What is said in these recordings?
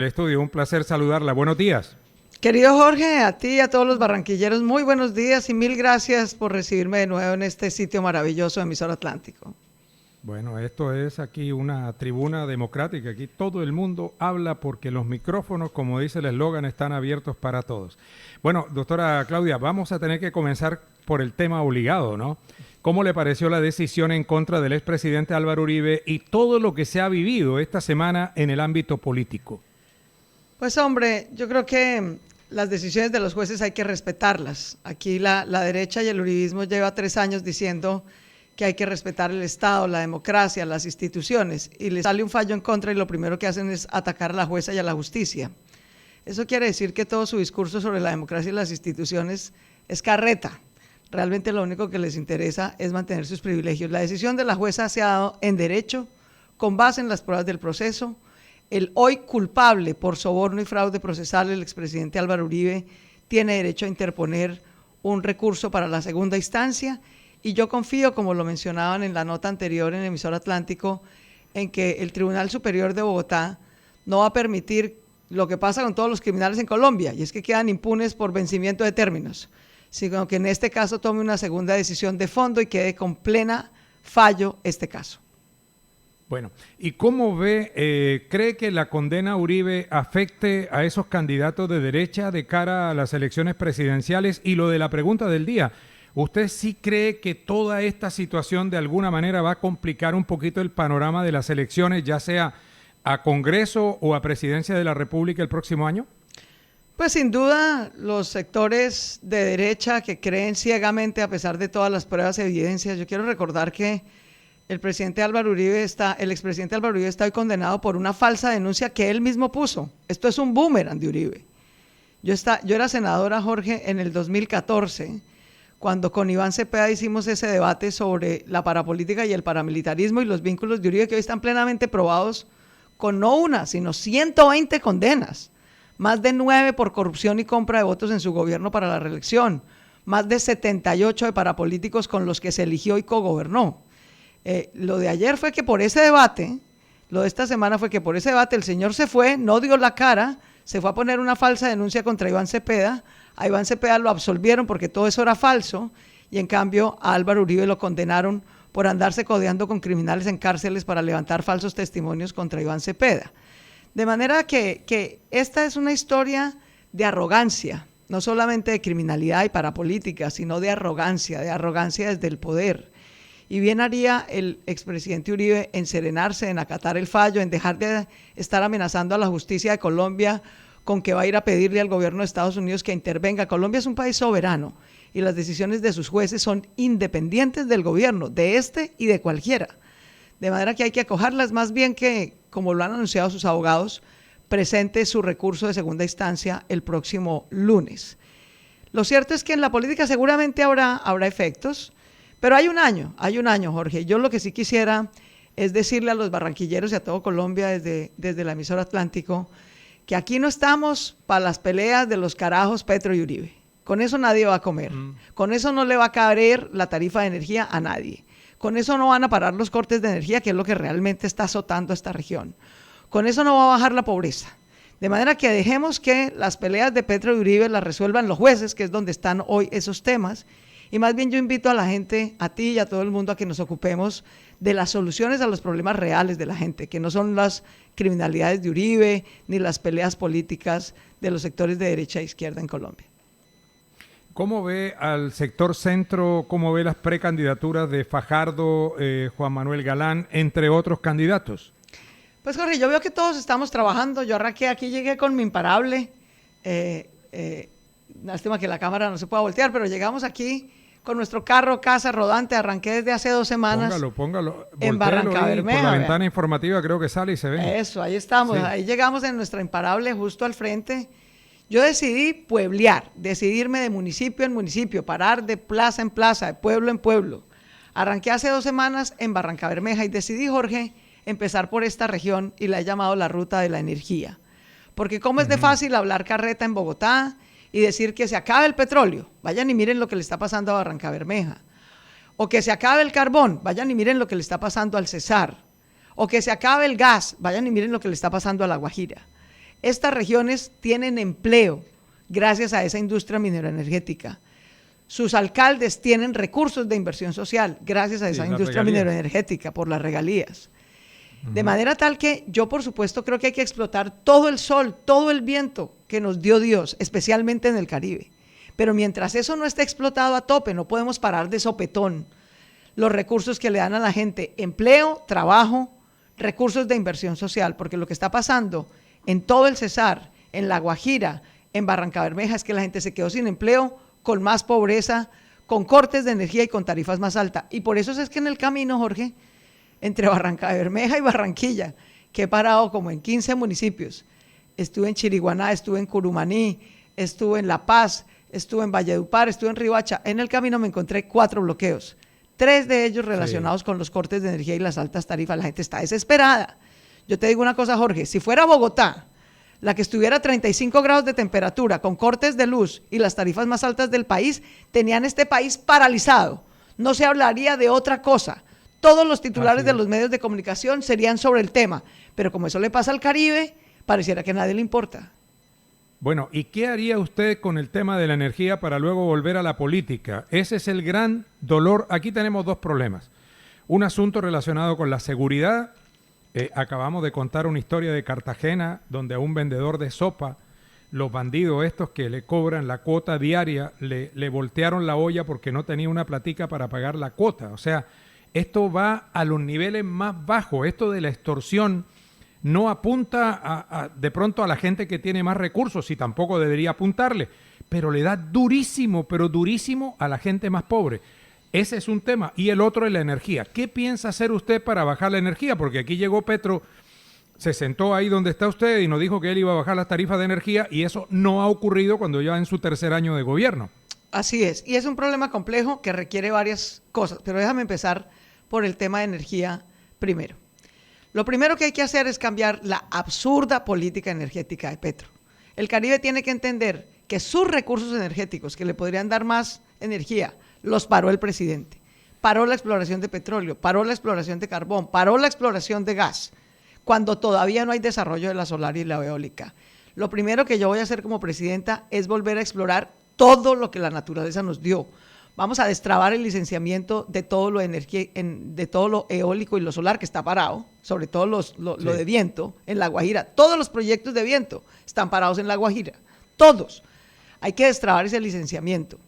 Estudio, un placer saludarla. Buenos días. Querido Jorge, a ti y a todos los barranquilleros, muy buenos días y mil gracias por recibirme de nuevo en este sitio maravilloso, Emisor Atlántico. Bueno, esto es aquí una tribuna democrática. Aquí todo el mundo habla porque los micrófonos, como dice el eslogan, están abiertos para todos. Bueno, doctora Claudia, vamos a tener que comenzar por el tema obligado, ¿no? ¿Cómo le pareció la decisión en contra del expresidente Álvaro Uribe y todo lo que se ha vivido esta semana en el ámbito político? Pues hombre, yo creo que las decisiones de los jueces hay que respetarlas. Aquí la derecha y el uribismo lleva 3 años diciendo que hay que respetar el Estado, la democracia, las instituciones, y les sale un fallo en contra y lo primero que hacen es atacar a la jueza y a la justicia. Eso quiere decir que todo su discurso sobre la democracia y las instituciones es carreta. Realmente lo único que les interesa es mantener sus privilegios. La decisión de la jueza se ha dado en derecho, con base en las pruebas del proceso. El hoy culpable por soborno y fraude procesal, el expresidente Álvaro Uribe, tiene derecho a interponer un recurso para la segunda instancia, y yo confío, como lo mencionaban en la nota anterior en el Emisor Atlántico, en que el Tribunal Superior de Bogotá no va a permitir lo que pasa con todos los criminales en Colombia, y es que quedan impunes por vencimiento de términos, sino que en este caso tome una segunda decisión de fondo y quede con plena fallo este caso. Bueno, ¿y cómo ve, cree que la condena a Uribe afecte a esos candidatos de derecha de cara a las elecciones presidenciales? Y lo de la pregunta del día, ¿usted sí cree que toda esta situación de alguna manera va a complicar un poquito el panorama de las elecciones, ya sea a Congreso o a Presidencia de la República el próximo año? Pues sin duda los sectores de derecha que creen ciegamente a pesar de todas las pruebas y evidencias. Yo quiero recordar que el expresidente Álvaro Uribe está hoy condenado por una falsa denuncia que él mismo puso. Esto es un boomerang de Uribe. Yo era senadora, Jorge, en el 2014, cuando con Iván Cepeda hicimos ese debate sobre la parapolítica y el paramilitarismo y los vínculos de Uribe, que hoy están plenamente probados con no una, sino 120 condenas. Más de 9 por corrupción y compra de votos en su gobierno para la reelección. Más de 78 de parapolíticos con los que se eligió y cogobernó. Lo de ayer fue que por ese debate, lo de esta semana fue que por ese debate el señor se fue, no dio la cara, se fue a poner una falsa denuncia contra Iván Cepeda, a Iván Cepeda lo absolvieron porque todo eso era falso, y en cambio a Álvaro Uribe lo condenaron por andarse codeando con criminales en cárceles para levantar falsos testimonios contra Iván Cepeda. De manera que esta es una historia de arrogancia, no solamente de criminalidad y parapolítica, sino de arrogancia desde el poder. Y bien haría el expresidente Uribe en serenarse, en acatar el fallo, en dejar de estar amenazando a la justicia de Colombia con que va a ir a pedirle al gobierno de Estados Unidos que intervenga. Colombia es un país soberano y las decisiones de sus jueces son independientes del gobierno, de este y de cualquiera. De manera que hay que acogerlas, más bien que, como lo han anunciado sus abogados, presente su recurso de segunda instancia el próximo lunes. Lo cierto es que en la política seguramente habrá efectos, pero hay un año, Jorge. Yo lo que sí quisiera es decirle a los barranquilleros y a todo Colombia desde la emisora Atlántico que aquí no estamos para las peleas de los carajos Petro y Uribe. Con eso nadie va a comer. Con eso no le va a caber la tarifa de energía a nadie. Con eso no van a parar los cortes de energía, que es lo que realmente está azotando a esta región. Con eso no va a bajar la pobreza. De manera que dejemos que las peleas de Petro y Uribe las resuelvan los jueces, que es donde están hoy esos temas. Y más bien yo invito a la gente, a ti y a todo el mundo, a que nos ocupemos de las soluciones a los problemas reales de la gente, que no son las criminalidades de Uribe ni las peleas políticas de los sectores de derecha e izquierda en Colombia. ¿Cómo ve al sector centro, cómo ve las precandidaturas de Fajardo, Juan Manuel Galán, entre otros candidatos? Pues Jorge, yo veo que todos estamos trabajando. Yo arranqué aquí, llegué con mi imparable. Lástima que la cámara no se pueda voltear, pero llegamos aquí con nuestro carro, casa rodante. Arranqué desde hace 2 semanas. Póngalo. En Barrancabermeja. Por la ventana informativa creo que sale y se ve. Eso, ahí estamos. Sí. Ahí llegamos en nuestra imparable justo al frente. Yo decidí pueblear, decidirme de municipio en municipio, parar de plaza en plaza, de pueblo en pueblo. Arranqué hace 2 semanas en Barrancabermeja y decidí, Jorge, empezar por esta región y la he llamado la ruta de la energía. Porque cómo es de fácil hablar carreta en Bogotá y decir que se acabe el petróleo. Vayan y miren lo que le está pasando a Barrancabermeja. O que se acabe el carbón. Vayan y miren lo que le está pasando al Cesar. O que se acabe el gas. Vayan y miren lo que le está pasando a La Guajira. Estas regiones tienen empleo gracias a esa industria mineroenergética. Sus alcaldes tienen recursos de inversión social gracias a esa industria mineroenergética por las regalías. De manera tal que yo, por supuesto, creo que hay que explotar todo el sol, todo el viento que nos dio Dios, especialmente en el Caribe. Pero mientras eso no esté explotado a tope, no podemos parar de sopetón los recursos que le dan a la gente: empleo, trabajo, recursos de inversión social, porque lo que está pasando en todo el Cesar, en La Guajira, en Barrancabermeja, es que la gente se quedó sin empleo, con más pobreza, con cortes de energía y con tarifas más altas. Y por eso es que en el camino, Jorge, entre Barrancabermeja y Barranquilla, que he parado como en 15 municipios, estuve en Chiriguaná, estuve en Curumaní, estuve en La Paz, estuve en Valledupar, estuve en Riohacha. En el camino me encontré 4 bloqueos, 3 de ellos relacionados con los cortes de energía y las altas tarifas. La gente está desesperada. Yo te digo una cosa, Jorge, si fuera Bogotá la que estuviera a 35 grados de temperatura, con cortes de luz y las tarifas más altas del país, tenían este país paralizado. No se hablaría de otra cosa. Todos los titulares de los medios de comunicación serían sobre el tema. Pero como eso le pasa al Caribe, pareciera que a nadie le importa. Bueno, ¿y qué haría usted con el tema de la energía para luego volver a la política? Ese es el gran dolor. Aquí tenemos 2 problemas. Un asunto relacionado con la seguridad. Acabamos de contar una historia de Cartagena, donde a un vendedor de sopa, los bandidos estos que le cobran la cuota diaria, le voltearon la olla porque no tenía una platica para pagar la cuota. O sea, esto va a los niveles más bajos. Esto de la extorsión no apunta de pronto a la gente que tiene más recursos, y tampoco debería apuntarle, pero le da durísimo, pero durísimo a la gente más pobre. Ese es un tema. Y el otro es la energía. ¿Qué piensa hacer usted para bajar la energía? Porque aquí llegó Petro, se sentó ahí donde está usted y nos dijo que él iba a bajar las tarifas de energía, y eso no ha ocurrido cuando ya en su 3er año de gobierno. Así es. Y es un problema complejo que requiere varias cosas. Pero déjame empezar por el tema de energía primero. Lo primero que hay que hacer es cambiar la absurda política energética de Petro. El Caribe tiene que entender que sus recursos energéticos, que le podrían dar más energía, los paró el presidente. Paró la exploración de petróleo, paró la exploración de carbón, paró la exploración de gas, cuando todavía no hay desarrollo de la solar y la eólica. Lo primero que yo voy a hacer como presidenta es volver a explorar todo lo que la naturaleza nos dio. Vamos a destrabar el licenciamiento de todo lo de todo lo eólico y lo solar, que está parado, sobre todo lo de viento en La Guajira. Todos los proyectos de viento están parados en La Guajira, todos. Hay que destrabar ese licenciamiento.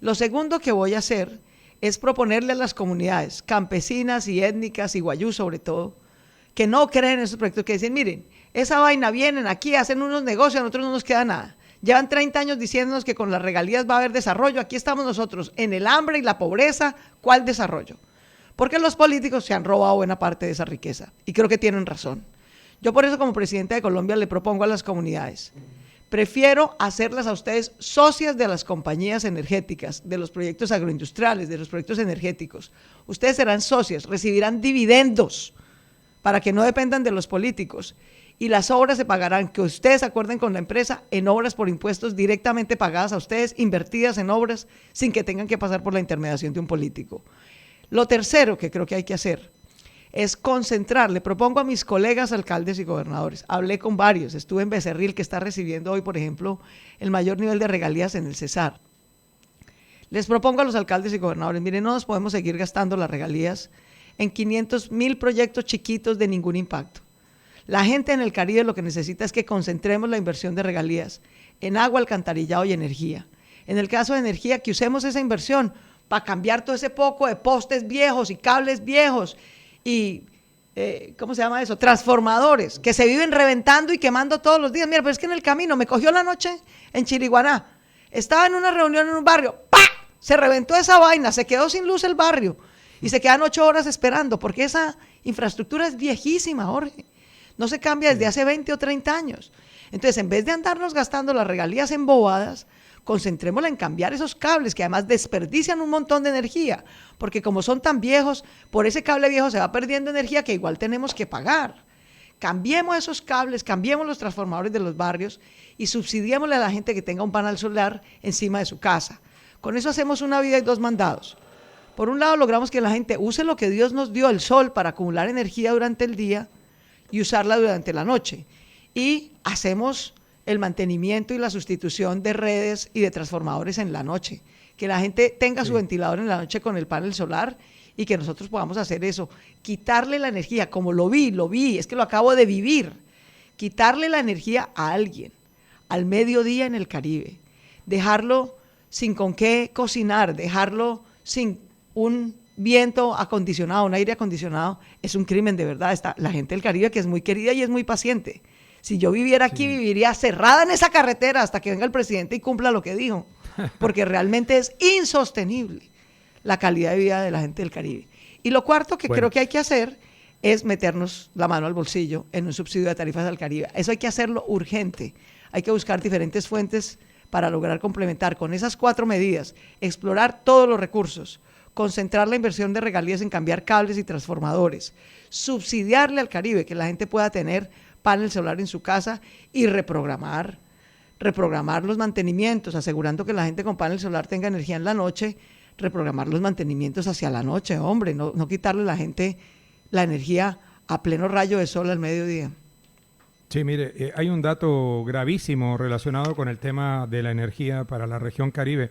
Lo segundo que voy a hacer es proponerle a las comunidades campesinas y étnicas y guayú sobre todo, que no creen en esos proyectos, que dicen: miren, esa vaina, vienen aquí, hacen unos negocios, a nosotros no nos queda nada. Llevan 30 años diciéndonos que con las regalías va a haber desarrollo. Aquí estamos nosotros en el hambre y la pobreza. ¿Cuál desarrollo? Porque los políticos se han robado buena parte de esa riqueza, y creo que tienen razón. Yo por eso, como presidenta de Colombia, le propongo a las comunidades: prefiero hacerlas a ustedes socias de las compañías energéticas, de los proyectos agroindustriales, de los proyectos energéticos. Ustedes serán socias, recibirán dividendos para que no dependan de los políticos, y las obras se pagarán, que ustedes acuerden con la empresa, en obras por impuestos directamente pagadas a ustedes, invertidas en obras sin que tengan que pasar por la intermediación de un político. Lo tercero que creo que hay que hacer es concentrar. Le propongo a mis colegas alcaldes y gobernadores, hablé con varios, estuve en Becerril, que está recibiendo hoy, por ejemplo, el mayor nivel de regalías en el Cesar. Les propongo a los alcaldes y gobernadores: miren, no nos podemos seguir gastando las regalías en 500,000 proyectos chiquitos de ningún impacto. La gente en el Caribe lo que necesita es que concentremos la inversión de regalías en agua, alcantarillado y energía. En el caso de energía, que usemos esa inversión para cambiar todo ese poco de postes viejos y cables viejos y, ¿cómo se llama eso? Transformadores, que se viven reventando y quemando todos los días. Mira, pero es que en el camino me cogió la noche en Chiriguaná. Estaba en una reunión en un barrio, ¡pa! Se reventó esa vaina, se quedó sin luz el barrio y se quedan 8 horas esperando, porque esa infraestructura es viejísima, Jorge. No se cambia desde hace 20 o 30 años. Entonces, en vez de andarnos gastando las regalías en bobadas, concentrémosla en cambiar esos cables, que además desperdician un montón de energía, porque como son tan viejos, por ese cable viejo se va perdiendo energía que igual tenemos que pagar. Cambiemos esos cables, cambiemos los transformadores de los barrios y subsidiémosle a la gente que tenga un panel solar encima de su casa. Con eso hacemos una vida y 2 mandados. Por un lado, logramos que la gente use lo que Dios nos dio, el sol, para acumular energía durante el día y usarla durante la noche. y hacemos el mantenimiento y la sustitución de redes y de transformadores en la noche. Que la gente tenga su ventilador en la noche con el panel solar y que nosotros podamos hacer eso. Quitarle la energía, como lo vi, es que lo acabo de vivir. Quitarle la energía a alguien, al mediodía en el Caribe. Dejarlo sin con qué cocinar, dejarlo sin un viento acondicionado, un aire acondicionado, es un crimen de verdad. Está la gente del Caribe que es muy querida y es muy paciente. Si yo viviera aquí, viviría cerrada en esa carretera hasta que venga el presidente y cumpla lo que dijo, porque realmente es insostenible la calidad de vida de la gente del Caribe. Y lo cuarto que creo que hay que hacer es meternos la mano al bolsillo en un subsidio de tarifas al Caribe. Eso hay que hacerlo urgente. Hay que buscar diferentes fuentes para lograr complementar con esas 4 medidas, explorar todos los recursos, concentrar la inversión de regalías en cambiar cables y transformadores, subsidiarle al Caribe que la gente pueda tener panel solar en su casa y reprogramar los mantenimientos, asegurando que la gente con panel solar tenga energía en la noche, reprogramar los mantenimientos hacia la noche, hombre, no quitarle a la gente la energía a pleno rayo de sol al mediodía. Sí, mire, hay un dato gravísimo relacionado con el tema de la energía para la región Caribe.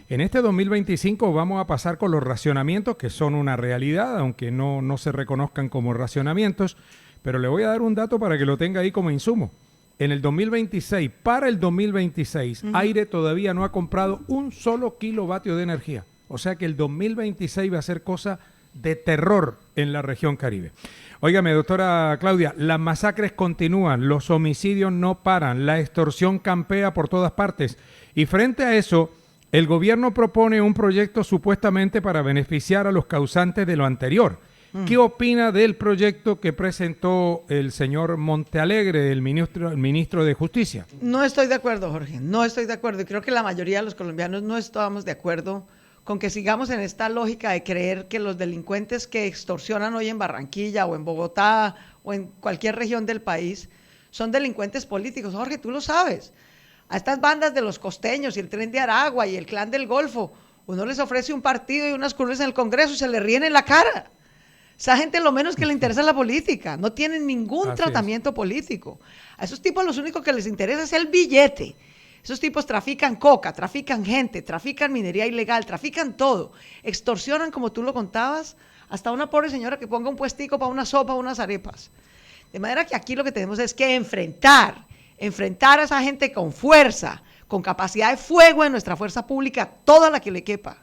En este 2025 vamos a pasar con los racionamientos, que son una realidad, aunque no se reconozcan como racionamientos, pero le voy a dar un dato para que lo tenga ahí como insumo. En el 2026, para el 2026, Aire todavía no ha comprado un solo kilovatio de energía. O sea que el 2026 va a ser cosa de terror en la región Caribe. Óigame, doctora Claudia, las masacres continúan, los homicidios no paran, la extorsión campea por todas partes. Y frente a eso, el gobierno propone un proyecto supuestamente para beneficiar a los causantes de lo anterior. ¿Qué opina del proyecto que presentó el señor Montealegre, el ministro de Justicia? No estoy de acuerdo, Jorge, no estoy de acuerdo. Y creo que la mayoría de los colombianos no estamos de acuerdo con que sigamos en esta lógica de creer que los delincuentes que extorsionan hoy en Barranquilla o en Bogotá o en cualquier región del país son delincuentes políticos. Jorge, tú lo sabes. A estas bandas de los costeños y el Tren de Aragua y el Clan del Golfo, uno les ofrece un partido y unas curules en el Congreso y se le ríen en la cara. Esa gente lo menos que le interesa es la política, no tienen ningún tratamiento político. A esos tipos lo único que les interesa es el billete. Esos tipos trafican coca, trafican gente, trafican minería ilegal, trafican todo. Extorsionan, como tú lo contabas, hasta una pobre señora que ponga un puestico para una sopa o unas arepas. De manera que aquí lo que tenemos es que enfrentar a esa gente con fuerza, con capacidad de fuego en nuestra fuerza pública, toda la que le quepa.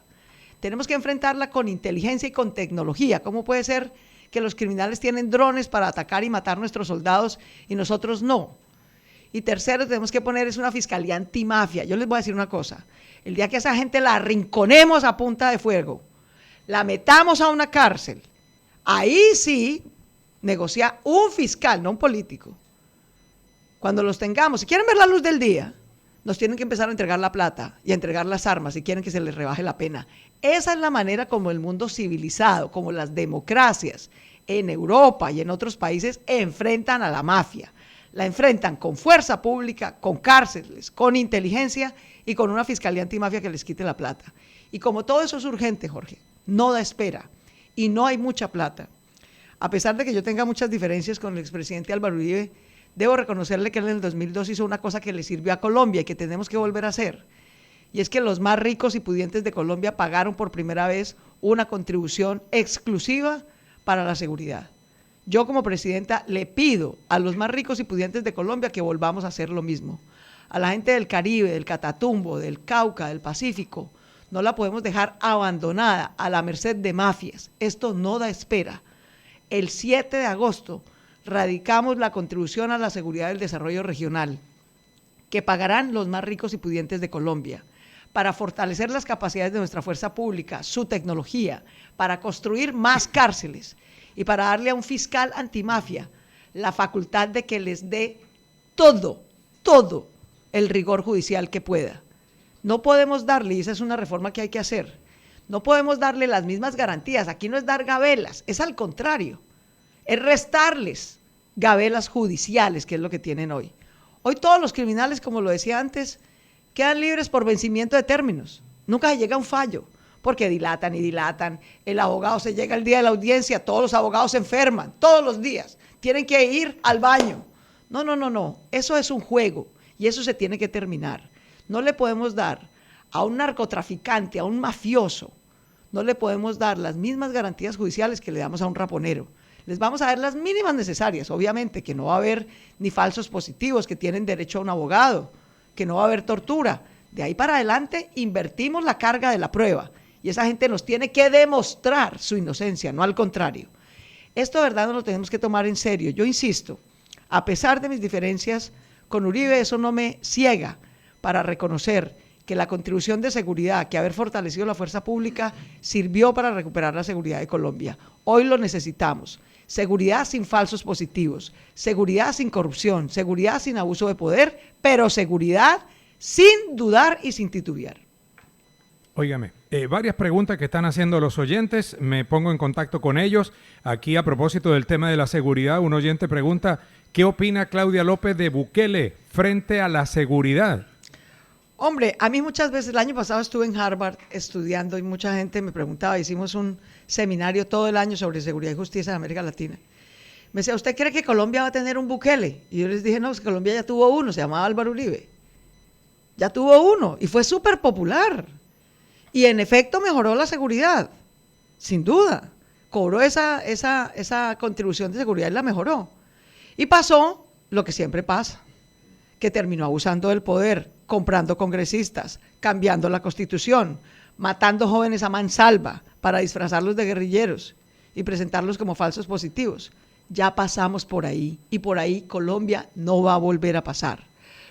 Tenemos que enfrentarla con inteligencia y con tecnología. ¿Cómo puede ser que los criminales tienen drones para atacar y matar a nuestros soldados y nosotros no? Y tercero, tenemos que poner es una fiscalía antimafia. Yo les voy a decir una cosa. El día que esa gente la arrinconemos a punta de fuego, la metamos a una cárcel, ahí sí negocia un fiscal, no un político. Cuando los tengamos, si quieren ver la luz del día, nos tienen que empezar a entregar la plata y a entregar las armas si quieren que se les rebaje la pena. Esa es la manera como el mundo civilizado, como las democracias en Europa y en otros países enfrentan a la mafia. La enfrentan con fuerza pública, con cárceles, con inteligencia y con una fiscalía antimafia que les quite la plata. Y como todo eso es urgente, Jorge, no da espera y no hay mucha plata. A pesar de que yo tenga muchas diferencias con el expresidente Álvaro Uribe, debo reconocerle que él en el 2002 hizo una cosa que le sirvió a Colombia y que tenemos que volver a hacer. Y es que los más ricos y pudientes de Colombia pagaron por primera vez una contribución exclusiva para la seguridad. Yo como presidenta le pido a los más ricos y pudientes de Colombia que volvamos a hacer lo mismo. A la gente del Caribe, del Catatumbo, del Cauca, del Pacífico, no la podemos dejar abandonada a la merced de mafias. Esto no da espera. El 7 de agosto radicamos la contribución a la seguridad del desarrollo regional, que pagarán los más ricos y pudientes de Colombia, para fortalecer las capacidades de nuestra fuerza pública, su tecnología, para construir más cárceles y para darle a un fiscal antimafia la facultad de que les dé todo el rigor judicial que pueda. No podemos darle, y esa es una reforma que hay que hacer, no podemos darle las mismas garantías. Aquí no es dar gabelas, es al contrario, es restarles gabelas judiciales, que es lo que tienen hoy. Hoy todos los criminales, como lo decía antes, quedan libres por vencimiento de términos. Nunca se llega a un fallo, porque dilatan y dilatan. El abogado se llega el día de la audiencia, todos los abogados se enferman, todos los días. Tienen que ir al baño. No, no, no, no. Eso es un juego y eso se tiene que terminar. No le podemos dar a un narcotraficante, a un mafioso, no le podemos dar las mismas garantías judiciales que le damos a un raponero. Les vamos a dar las mínimas necesarias, obviamente, que no va a haber ni falsos positivos, que tienen derecho a un abogado, que no va a haber tortura. De ahí para adelante invertimos la carga de la prueba y esa gente nos tiene que demostrar su inocencia, no al contrario. Esto de verdad no lo tenemos que tomar en serio. Yo insisto, a pesar de mis diferencias con Uribe, eso no me ciega para reconocer que la contribución de seguridad, que haber fortalecido la fuerza pública, sirvió para recuperar la seguridad de Colombia. Hoy lo necesitamos. Seguridad sin falsos positivos, seguridad sin corrupción, seguridad sin abuso de poder, pero seguridad sin dudar y sin titubear. Óigame, varias preguntas que están haciendo los oyentes, me pongo en contacto con ellos. Aquí a propósito del tema de la seguridad, un oyente pregunta, ¿qué opina Claudia López de Bukele frente a la seguridad? Hombre, a mí muchas veces, el año pasado estuve en Harvard estudiando y mucha gente me preguntaba, hicimos un seminario todo el año sobre seguridad y justicia en América Latina. Me decía, ¿usted cree que Colombia va a tener un Bukele? Y yo les dije, no, Colombia ya tuvo uno, se llamaba Álvaro Uribe. Ya tuvo uno y fue súper popular. Y en efecto mejoró la seguridad, sin duda. Cobró esa contribución de seguridad y la mejoró. Y pasó lo que siempre pasa, que terminó abusando del poder, comprando congresistas, cambiando la Constitución, matando jóvenes a mansalva para disfrazarlos de guerrilleros y presentarlos como falsos positivos. Ya pasamos por ahí y por ahí Colombia no va a volver a pasar.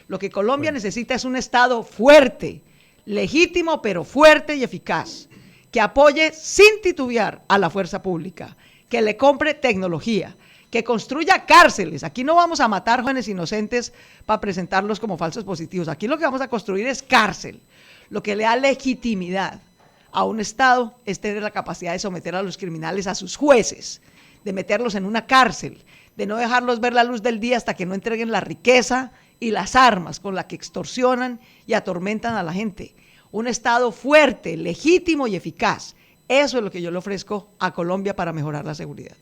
Lo que Colombia necesita es un Estado fuerte, legítimo pero fuerte y eficaz, que apoye sin titubear a la fuerza pública, que le compre tecnología, que construya cárceles. Aquí no vamos a matar jóvenes inocentes para presentarlos como falsos positivos. Aquí lo que vamos a construir es cárcel. Lo que le da legitimidad a un Estado es tener la capacidad de someter a los criminales a sus jueces, de meterlos en una cárcel, de no dejarlos ver la luz del día hasta que no entreguen la riqueza y las armas con las que extorsionan y atormentan a la gente. Un Estado fuerte, legítimo y eficaz. Eso es lo que yo le ofrezco a Colombia para mejorar la seguridad.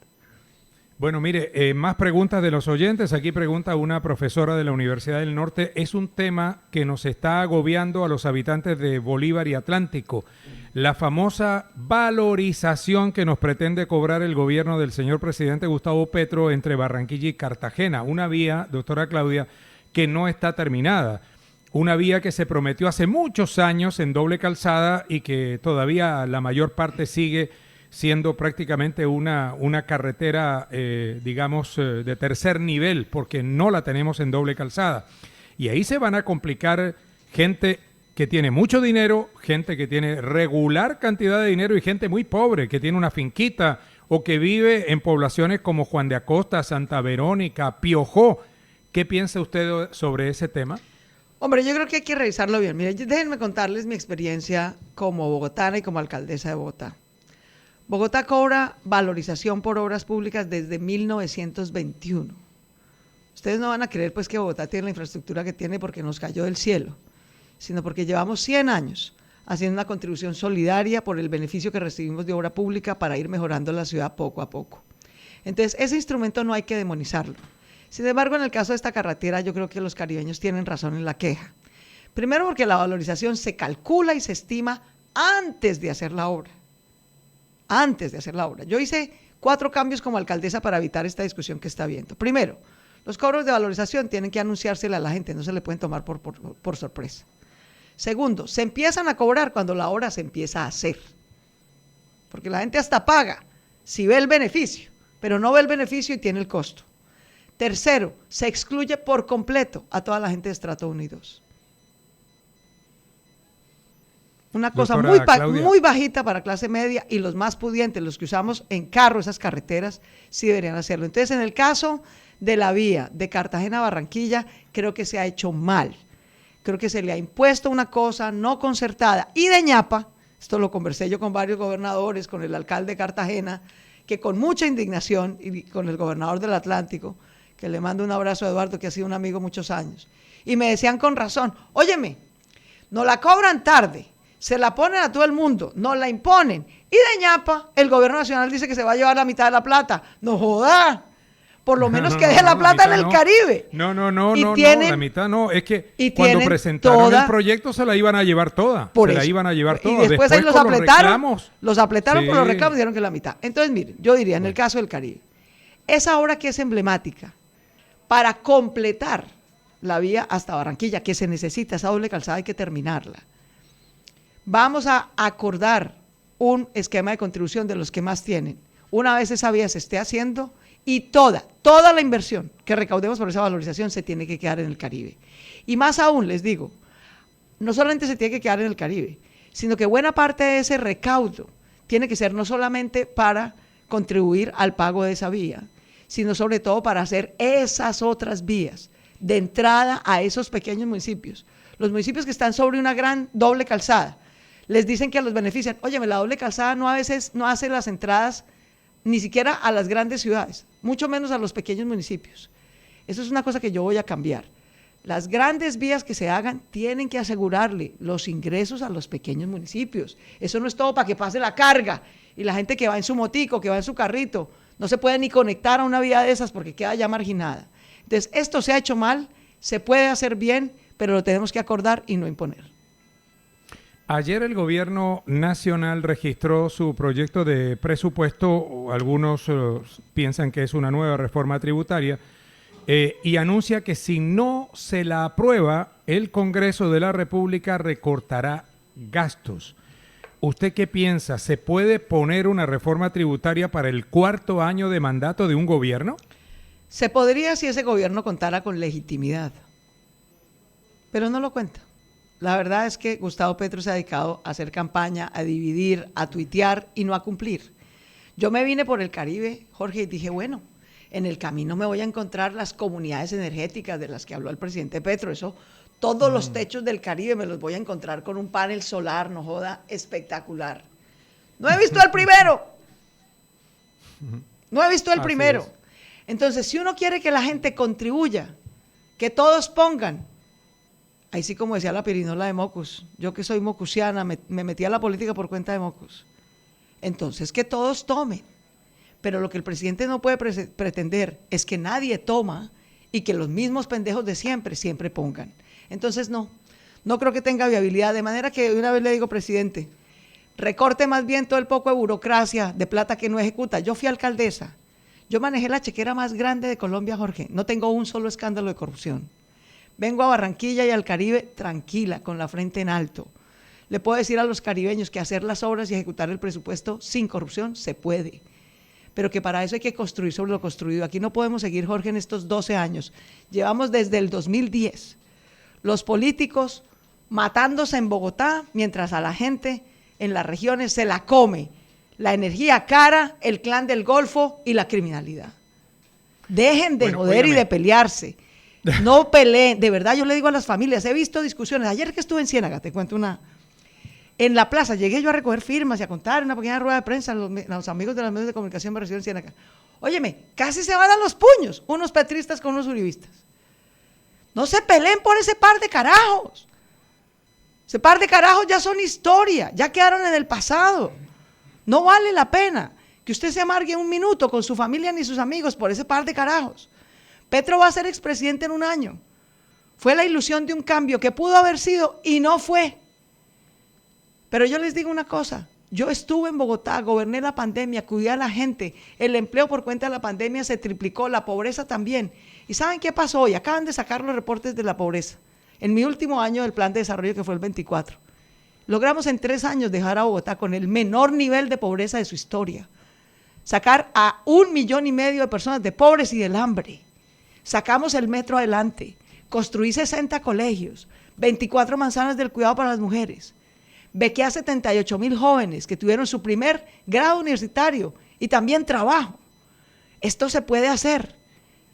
Bueno, mire, más preguntas de los oyentes. Aquí pregunta una profesora de la Universidad del Norte. Es un tema que nos está agobiando a los habitantes de Bolívar y Atlántico. La famosa valorización que nos pretende cobrar el gobierno del señor presidente Gustavo Petro entre Barranquilla y Cartagena. Una vía, doctora Claudia, que no está terminada. Una vía que se prometió hace muchos años en doble calzada y que todavía la mayor parte sigue siendo prácticamente una carretera, digamos, de tercer nivel, porque no la tenemos en doble calzada. Y ahí se van a complicar gente que tiene mucho dinero, gente que tiene regular cantidad de dinero y gente muy pobre, que tiene una finquita o que vive en poblaciones como Juan de Acosta, Santa Verónica, Piojó. ¿Qué piensa usted sobre ese tema? Hombre, yo creo que hay que revisarlo bien. Miren, déjenme contarles mi experiencia como bogotana y como alcaldesa de Bogotá. Bogotá cobra valorización por obras públicas desde 1921. Ustedes no van a creer pues que Bogotá tiene la infraestructura que tiene porque nos cayó del cielo, sino porque llevamos 100 años haciendo una contribución solidaria por el beneficio que recibimos de obra pública para ir mejorando la ciudad poco a poco. Entonces, ese instrumento no hay que demonizarlo. Sin embargo, en el caso de esta carretera, yo creo que los caribeños tienen razón en la queja. Primero porque la valorización se calcula y se estima antes de hacer la obra. Antes de hacer la obra. Yo hice 4 cambios como alcaldesa para evitar esta discusión que está habiendo. Primero, los cobros de valorización tienen que anunciársele a la gente, no se le pueden tomar por sorpresa. Segundo, se empiezan a cobrar cuando la obra se empieza a hacer. Porque la gente hasta paga si ve el beneficio, pero no ve el beneficio y tiene el costo. Tercero, se excluye por completo a toda la gente de estrato 1 y 2. Una cosa muy bajita para clase media y los más pudientes, los que usamos en carro esas carreteras, sí deberían hacerlo. Entonces, en el caso de la vía de Cartagena a Barranquilla, creo que se ha hecho mal. Creo que se le ha impuesto una cosa no concertada. Y de ñapa, esto lo conversé yo con varios gobernadores, con el alcalde de Cartagena, que con mucha indignación, y con el gobernador del Atlántico, que le mando un abrazo a Eduardo, que ha sido un amigo muchos años, y me decían con razón, óyeme, no la cobran tarde, se la ponen a todo el mundo, no la imponen, y de ñapa el gobierno nacional dice que se va a llevar la mitad de la plata. No joda, por lo menos que deje la plata en el Caribe. No, la mitad no, es que cuando presentaron el proyecto se la iban a llevar toda, Y después ahí los apretaron por los reclamos y dijeron que la mitad. Entonces, miren, yo diría, en el caso del Caribe, esa obra que es emblemática, para completar la vía hasta Barranquilla, que se necesita, esa doble calzada hay que terminarla. Vamos a acordar un esquema de contribución de los que más tienen. Una vez esa vía se esté haciendo y toda la inversión que recaudemos por esa valorización se tiene que quedar en el Caribe. Y más aún, les digo, no solamente se tiene que quedar en el Caribe, sino que buena parte de ese recaudo tiene que ser no solamente para contribuir al pago de esa vía, sino sobre todo para hacer esas otras vías de entrada a esos pequeños municipios. Los municipios que están sobre una gran doble calzada, les dicen que a los benefician. Óyeme, la doble calzada a veces no hace las entradas ni siquiera a las grandes ciudades, mucho menos a los pequeños municipios. Eso es una cosa que yo voy a cambiar. Las grandes vías que se hagan tienen que asegurarle los ingresos a los pequeños municipios. Eso no es todo para que pase la carga y la gente que va en su motico, que va en su carrito, no se puede ni conectar a una vía de esas porque queda ya marginada. Entonces, esto se ha hecho mal, se puede hacer bien, pero lo tenemos que acordar y no imponer. Ayer el gobierno nacional registró su proyecto de presupuesto, algunos piensan que es una nueva reforma tributaria, y anuncia que si no se la aprueba, el Congreso de la República recortará gastos. ¿Usted qué piensa? ¿Se puede poner una reforma tributaria para el 4º año de mandato de un gobierno? Se podría si ese gobierno contara con legitimidad, pero no lo cuenta. La verdad es que Gustavo Petro se ha dedicado a hacer campaña, a dividir, a tuitear y no a cumplir. Yo me vine por el Caribe, Jorge, y dije, bueno, en el camino me voy a encontrar las comunidades energéticas de las que habló el presidente Petro. Eso, todos los techos del Caribe me los voy a encontrar con un panel solar, no joda, espectacular. No he visto el primero. No he visto el primero. Entonces, si uno quiere que la gente contribuya, que todos pongan, ahí sí como decía la pirinola de Mocus, yo que soy mocusiana, me metí a la política por cuenta de Mocus. Entonces, que todos tomen. Pero lo que el presidente no puede pretender es que nadie toma y que los mismos pendejos de siempre pongan. Entonces, no creo que tenga viabilidad. De manera que una vez le digo, presidente, recorte más bien todo el poco de burocracia, de plata que no ejecuta. Yo fui alcaldesa. Yo manejé la chequera más grande de Colombia, Jorge. No tengo un solo escándalo de corrupción. Vengo a Barranquilla y al Caribe tranquila, con la frente en alto. Le puedo decir a los caribeños que hacer las obras y ejecutar el presupuesto sin corrupción se puede, pero que para eso hay que construir sobre lo construido. Aquí no podemos seguir, Jorge, en estos 12 años. Llevamos desde el 2010 los políticos matándose en Bogotá, mientras a la gente en las regiones se la come la energía cara, el clan del Golfo y la criminalidad. Dejen de joder y de pelearse. No peleen. De verdad, yo le digo a las familias, he visto discusiones. Ayer que estuve en Ciénaga, te cuento una. En la plaza, llegué yo a recoger firmas y a contar una pequeña rueda de prensa. Los amigos de los medios de comunicación me recibieron en Ciénaga. Óyeme, casi se van a los puños unos petristas con unos uribistas. No se peleen por ese par de carajos. Ese par de carajos ya son historia, ya quedaron en el pasado. No vale la pena que usted se amargue un minuto con su familia ni sus amigos por ese par de carajos. Petro va a ser expresidente en un año. Fue la ilusión de un cambio que pudo haber sido y no fue. Pero yo les digo una cosa, yo estuve en Bogotá, goberné la pandemia, cuidé a la gente, el empleo por cuenta de la pandemia se triplicó, la pobreza también. ¿Y saben qué pasó hoy? Acaban de sacar los reportes de la pobreza. En mi último año del plan de desarrollo, que fue el 24, logramos en 3 años dejar a Bogotá con el menor nivel de pobreza de su historia. Sacar a 1,5 millones de personas de pobres y del hambre. Sacamos el metro adelante, construí 60 colegios, 24 manzanas del cuidado para las mujeres. Bequé a 78,000 jóvenes que tuvieron su primer grado universitario y también trabajo. Esto se puede hacer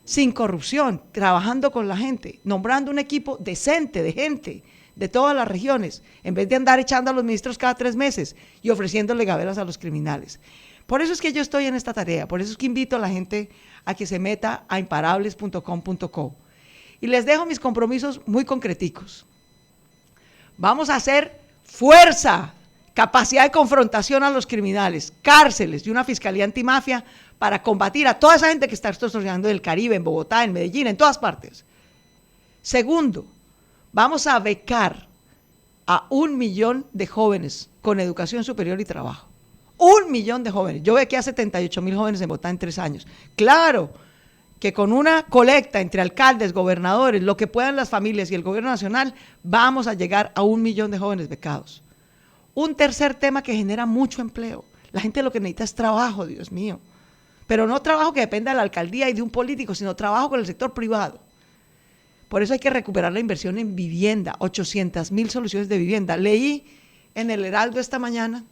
sin corrupción, trabajando con la gente, nombrando un equipo decente de gente de todas las regiones, en vez de andar echando a los ministros cada 3 meses y ofreciéndole gabelas a los criminales. Por eso es que yo estoy en esta tarea, por eso es que invito a la gente a que se meta a imparables.com.co. Y les dejo mis compromisos muy concreticos. Vamos a hacer fuerza, capacidad de confrontación a los criminales, cárceles y una fiscalía antimafia para combatir a toda esa gente que está extorsionando en el Caribe, en Bogotá, en Medellín, en todas partes. Segundo, vamos a becar a 1 millón de jóvenes con educación superior y trabajo. 1 millón de jóvenes. Yo bequé a 78,000 jóvenes en Bogotá en 3 años. Claro que con una colecta entre alcaldes, gobernadores, lo que puedan las familias y el gobierno nacional, vamos a llegar a 1 millón de jóvenes becados. Un tercer tema que genera mucho empleo. La gente lo que necesita es trabajo, Dios mío. Pero no trabajo que dependa de la alcaldía y de un político, sino trabajo con el sector privado. Por eso hay que recuperar la inversión en vivienda, 800,000 soluciones de vivienda. Leí en el Heraldo esta mañana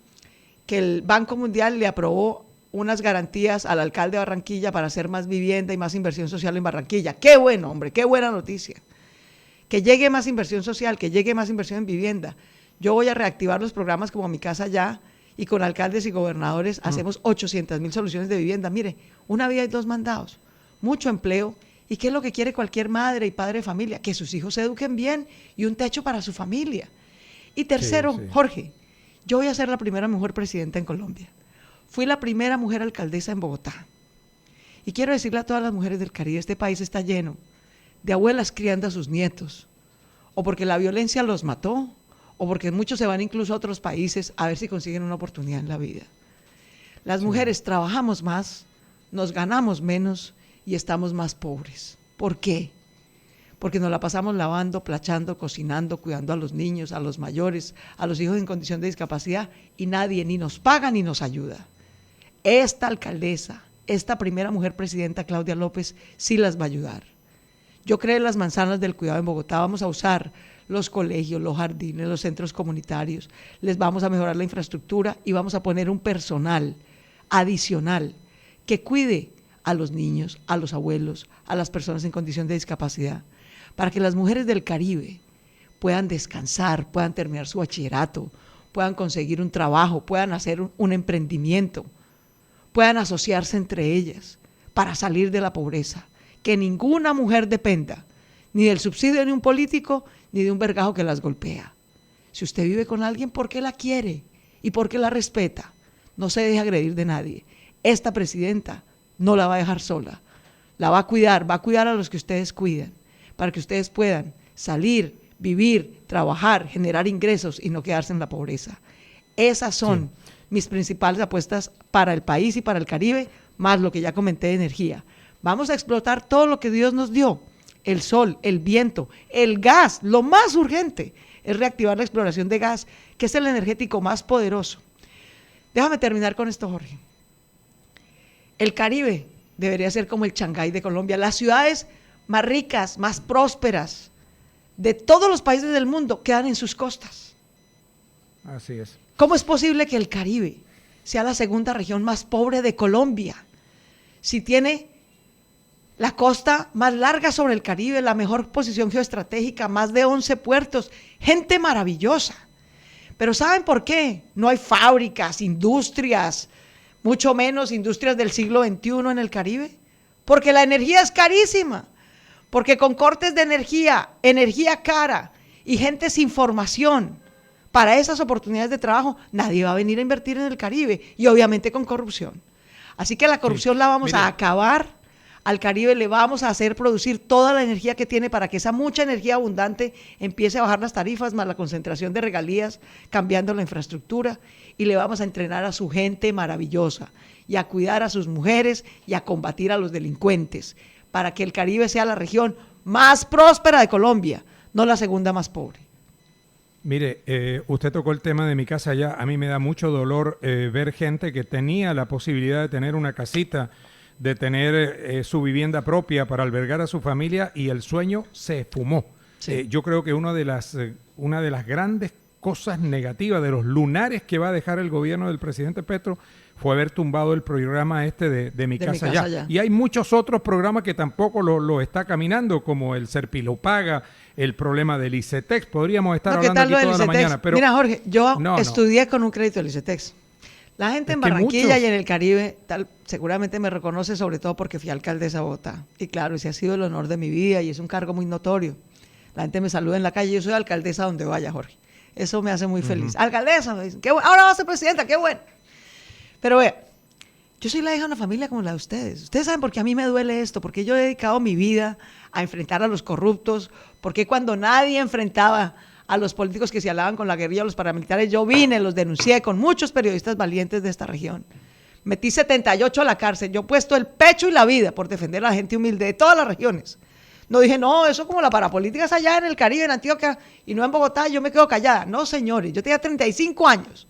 que el Banco Mundial le aprobó unas garantías al alcalde de Barranquilla para hacer más vivienda y más inversión social en Barranquilla. ¡Qué bueno, hombre! ¡Qué buena noticia! Que llegue más inversión social, que llegue más inversión en vivienda. Yo voy a reactivar los programas como Mi Casa Ya y con alcaldes y gobernadores hacemos 800,000 soluciones de vivienda. Mire, una vida y 2 mandados, mucho empleo. ¿Y qué es lo que quiere cualquier madre y padre de familia? Que sus hijos se eduquen bien y un techo para su familia. Y tercero, Jorge, yo voy a ser la primera mujer presidenta en Colombia. Fui la primera mujer alcaldesa en Bogotá. Y quiero decirle a todas las mujeres del Caribe, este país está lleno de abuelas criando a sus nietos, o porque la violencia los mató, o porque muchos se van incluso a otros países a ver si consiguen una oportunidad en la vida. Las mujeres trabajamos más, nos ganamos menos y estamos más pobres. ¿Por qué? Porque nos la pasamos lavando, planchando, cocinando, cuidando a los niños, a los mayores, a los hijos en condición de discapacidad y nadie ni nos paga ni nos ayuda. Esta alcaldesa, esta primera mujer presidenta, Claudia López, sí las va a ayudar. Yo creo en las manzanas del cuidado en Bogotá. Vamos a usar los colegios, los jardines, los centros comunitarios. Les vamos a mejorar la infraestructura y vamos a poner un personal adicional que cuide a los niños, a los abuelos, a las personas en condición de discapacidad, para que las mujeres del Caribe puedan descansar, puedan terminar su bachillerato, puedan conseguir un trabajo, puedan hacer un emprendimiento, puedan asociarse entre ellas para salir de la pobreza. Que ninguna mujer dependa ni del subsidio de un político ni de un vergajo que las golpea. Si usted vive con alguien, ¿por qué la quiere? ¿Y por qué la respeta? No se deje agredir de nadie. Esta presidenta no la va a dejar sola. La va a cuidar a los que ustedes cuidan, para que ustedes puedan salir, vivir, trabajar, generar ingresos y no quedarse en la pobreza. Esas son mis principales apuestas para el país y para el Caribe, más lo que ya comenté de energía. Vamos a explotar todo lo que Dios nos dio, el sol, el viento, el gas. Lo más urgente es reactivar la exploración de gas, que es el energético más poderoso. Déjame terminar con esto, Jorge. El Caribe debería ser como el Shanghái de Colombia, las ciudades más ricas, más prósperas de todos los países del mundo quedan en sus costas. Así es. ¿Cómo es posible que el Caribe sea la segunda región más pobre de Colombia? Si tiene la costa más larga sobre el Caribe, la mejor posición geoestratégica, más de 11 puertos, gente maravillosa. Pero ¿saben por qué? No hay fábricas, industrias, mucho menos industrias del siglo XXI en el Caribe. Porque la energía es carísima. Porque con cortes de energía, energía cara y gente sin formación para esas oportunidades de trabajo, nadie va a venir a invertir en el Caribe y obviamente con corrupción. Así que la corrupción la vamos a acabar. Al Caribe le vamos a hacer producir toda la energía que tiene para que esa mucha energía abundante empiece a bajar las tarifas más la concentración de regalías, cambiando la infraestructura, y le vamos a entrenar a su gente maravillosa y a cuidar a sus mujeres y a combatir a los delincuentes para que el Caribe sea la región más próspera de Colombia, no la segunda más pobre. Mire, usted tocó el tema de Mi Casa Ya. A mí me da mucho dolor ver gente que tenía la posibilidad de tener una casita, de tener su vivienda propia para albergar a su familia y el sueño se esfumó. Sí. Yo creo que una de las grandes cosas negativas, de los lunares que va a dejar el gobierno del presidente Petro, fue haber tumbado el programa de Mi Casa Ya. Y hay muchos otros programas que tampoco lo está caminando, como el Serpilopaga, el problema del ICETEX. Podríamos estar hablando aquí toda la mañana. Pero mira, Jorge, yo estudié con un crédito del ICETEX. La gente en Barranquilla y en el Caribe seguramente me reconoce, sobre todo porque fui alcaldesa de Bogotá. Y claro, ese ha sido el honor de mi vida y es un cargo muy notorio. La gente me saluda en la calle, yo soy alcaldesa donde vaya, Jorge. Eso me hace muy feliz. Alcaldesa, me dicen, qué bueno, ahora va a ser presidenta, qué bueno. Pero vea, Yo soy la hija de una familia como la de ustedes. Ustedes saben por qué a mí me duele esto, porque yo he dedicado mi vida a enfrentar a los corruptos, porque cuando nadie enfrentaba a los políticos que se alaban con la guerrilla o los paramilitares, yo vine, los denuncié con muchos periodistas valientes de esta región. Metí 78 a la cárcel. Yo he puesto el pecho y la vida por defender a la gente humilde de todas las regiones. No dije, no, eso como la parapolítica es allá en el Caribe, en Antioquia, y no en Bogotá, yo me quedo callada. No, señores, yo tenía 35 años.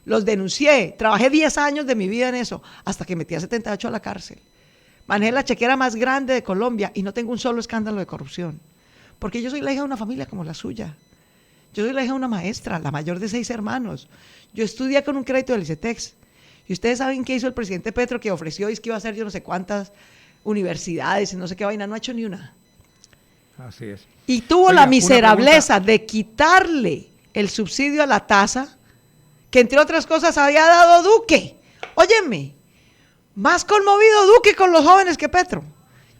Los denuncié, trabajé 10 años de mi vida en eso, hasta que metí a 78 a la cárcel. Manejé la chequera más grande de Colombia y no tengo un solo escándalo de corrupción. Porque yo soy la hija de una familia como la suya. Yo soy la hija de una maestra, la mayor de 6 hermanos. Yo estudié con un crédito del ICETEX. Y ustedes saben qué hizo el presidente Petro, que ofreció, es que iba a hacer yo no sé cuántas universidades y no sé qué vaina, no ha hecho ni una. Así es. Y tuvo la miserableza de quitarle el subsidio a la tasa, que entre otras cosas había dado Duque. Óyeme, más conmovido Duque con los jóvenes que Petro.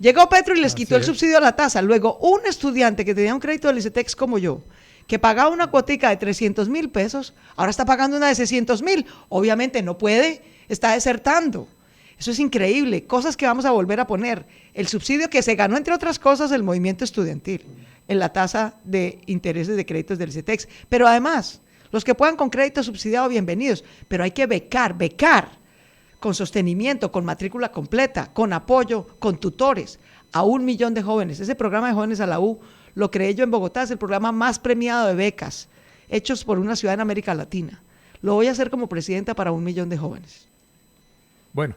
Llegó Petro y les quitó el subsidio a la tasa. Luego, un estudiante que tenía un crédito del ICETEX como yo, que pagaba una cuotica de 300,000 pesos, ahora está pagando una de 600,000. Obviamente no puede, está desertando. Eso es increíble, cosas que vamos a volver a poner. El subsidio que se ganó, entre otras cosas, el movimiento estudiantil, en la tasa de intereses de créditos del ICETEX. Pero además, los que puedan con crédito subsidiado, bienvenidos, pero hay que becar con sostenimiento, con matrícula completa, con apoyo, con tutores, a 1 millón de jóvenes. Ese programa de Jóvenes a la U lo creé yo en Bogotá, es el programa más premiado de becas, hechos por una ciudad en América Latina. Lo voy a hacer como presidenta para 1 millón de jóvenes. Bueno,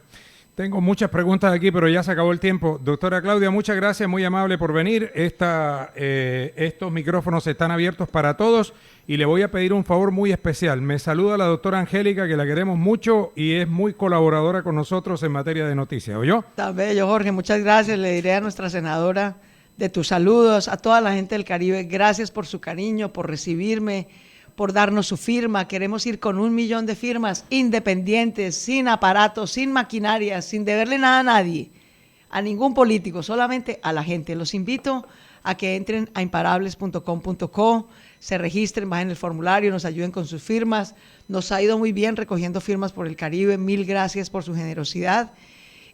tengo muchas preguntas aquí, pero ya se acabó el tiempo. Doctora Claudia, muchas gracias, muy amable por venir. Estos micrófonos están abiertos para todos y le voy a pedir un favor muy especial. Me saluda la doctora Angélica, que la queremos mucho y es muy colaboradora con nosotros en materia de noticias. ¿Oyó? Está bello, Jorge, muchas gracias. Le diré a nuestra senadora de tus saludos, a toda la gente del Caribe, gracias por su cariño, por recibirme, por darnos su firma. Queremos ir con 1 millón de firmas independientes, sin aparatos, sin maquinaria, sin deberle nada a nadie, a ningún político, solamente a la gente. Los invito a que entren a imparables.com.co, se registren, bajen el formulario, nos ayuden con sus firmas. Nos ha ido muy bien recogiendo firmas por el Caribe. Mil gracias por su generosidad.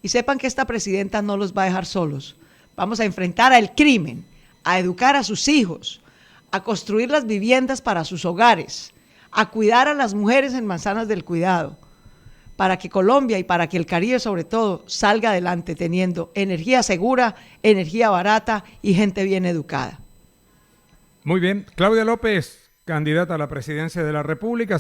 Y sepan que esta presidenta no los va a dejar solos. Vamos a enfrentar al crimen, a educar a sus hijos, a construir las viviendas para sus hogares, a cuidar a las mujeres en Manzanas del Cuidado, para que Colombia y para que el Caribe sobre todo salga adelante teniendo energía segura, energía barata y gente bien educada. Muy bien. Claudia López, candidata a la presidencia de la República.